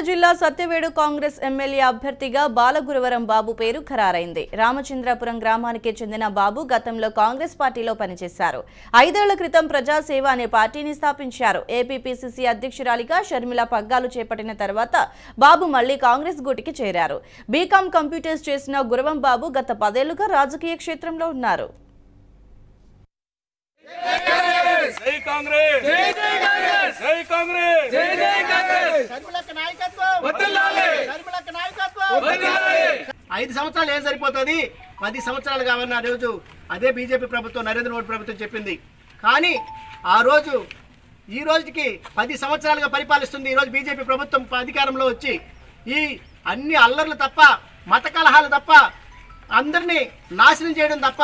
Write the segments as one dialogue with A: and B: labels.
A: జిల్లా సత్యవేడు కాంగ్రెస్ ఎమ్మెల్యే అభ్యర్థిగా బాలగురువరం బాబు పేరు ఖరారైంది. రామచంద్రపురం గ్రామానికి చెందిన బాబు గతంలో కాంగ్రెస్ పార్టీలో పనిచేశారు. 5 ఏళ్ల క్రితం ప్రజాసేవ అనే పార్టీని స్థాపించారు. ఏపీపీసీసీ అధ్యక్షురాలిగా షర్మిల పగ్గాలు చేపట్టిన తర్వాత బాబు మళ్లీ కాంగ్రెస్ గూటికి చేరారు. బీకాం కంప్యూటర్స్ చేసిన గురవం బాబు గత 10 ఏళ్లుగా రాజకీయ క్షేత్రంలో ఉన్నారు.
B: జై కాంగ్రెస్ జై జై కాంగ్రెస్ జై కాంగ్రెస్ జై జై కాంగ్రెస్
C: షర్మిలక్క నాయకత్వం
B: వదలాలి
C: షర్మిలక్క నాయకత్వం
B: వదలాలి
C: 5 సంవత్సరాలు ఏం సరిపోతది 10 సంవత్సరాలు కావన్న రోజు అదే బీజేపీ ప్రభుత్వం నరేంద్ర మోడీ ప్రభుత్వం చెప్పింది. కానీ ఆ రోజు ఈ రోజుకి 10 సంవత్సరాలుగా పరిపాలిస్తుంది. ఈ రోజు బీజేపీ ప్రభుత్వం అధికారంలో వచ్చి ఈ అన్ని అల్లర్లు తప్ప మత కలహాలు తప్ప అందరినీ నాశనం చేయడం తప్ప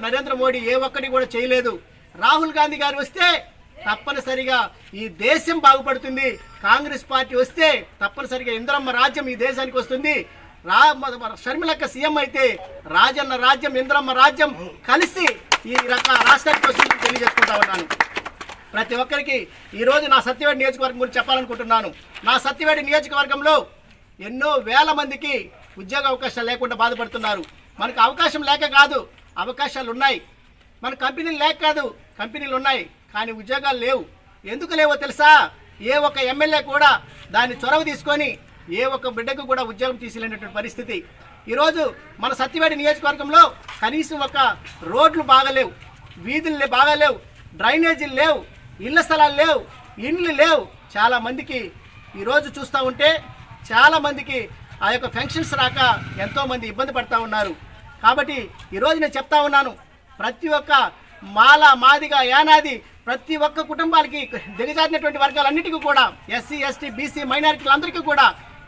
C: నరేంద్ర మోడీ ఏ ఒక్కటి కూడా చేయలేదు. రాహుల్ గాంధీ గారు వస్తే తప్పనిసరిగా ఈ దేశం బాగుపడుతుంది. కాంగ్రెస్ పార్టీ వస్తే తప్పనిసరిగా ఇంద్రమ్మ రాజ్యం ఈ దేశానికి వస్తుంది. షర్మిలక్క సీఎం అయితే రాజన్న రాజ్యం ఇంద్రమ్మ రాజ్యం కలిసి ఈ రాష్ట్రానికి వస్తుందని తెలియజేసుకుంటా ఉన్నాను. ప్రతి ఒక్కరికి ఈరోజు నా సత్యవేడి నియోజకవర్గం గురించి చెప్పాలనుకుంటున్నాను. నా సత్యవేడి నియోజకవర్గంలో ఎన్నో వేల మందికి ఉద్యోగ అవకాశాలు లేకుండా బాధపడుతున్నారు. మనకు అవకాశం లేక కాదు, అవకాశాలు ఉన్నాయి. మన కంపెనీలు లేక కాదు, కంపెనీలు ఉన్నాయి, కానీ ఉద్యోగాలు లేవు. ఎందుకు లేవో తెలుసా? ఏ ఒక్క ఎమ్మెల్యే కూడా దాన్ని చొరవ తీసుకొని ఏ ఒక్క బిడ్డకు కూడా ఉద్యోగం తీసిలేనటువంటి పరిస్థితి. ఈరోజు మన సత్యవేడి నియోజకవర్గంలో కనీసం ఒక రోడ్లు బాగలేవు, వీధులు బాగలేవు, డ్రైనేజీలు లేవు, ఇళ్ల స్థలాలు లేవు, ఇండ్లు లేవు. చాలామందికి ఈరోజు చూస్తూ ఉంటే చాలామందికి ఆ యొక్క పెన్షన్స్ రాక ఎంతోమంది ఇబ్బంది పడుతూ ఉన్నారు. కాబట్టి ఈరోజు నేను చెప్తా ఉన్నాను, ప్రతి ఒక్క మాల మాదిగ యానాది ప్రతి ఒక్క కుటుంబాలకి దిగజారినటువంటి వర్గాలన్నిటికీ కూడా ఎస్సీ ఎస్టీ బీసీ మైనారిటీలందరికీ కూడా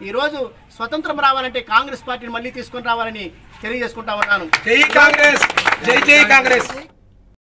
C: ఈరోజు స్వతంత్రం రావాలంటే కాంగ్రెస్ పార్టీని మళ్ళీ తీసుకొని రావాలని తెలియజేసుకుంటా ఉన్నాను.
B: జై కాంగ్రెస్ జై జై కాంగ్రెస్.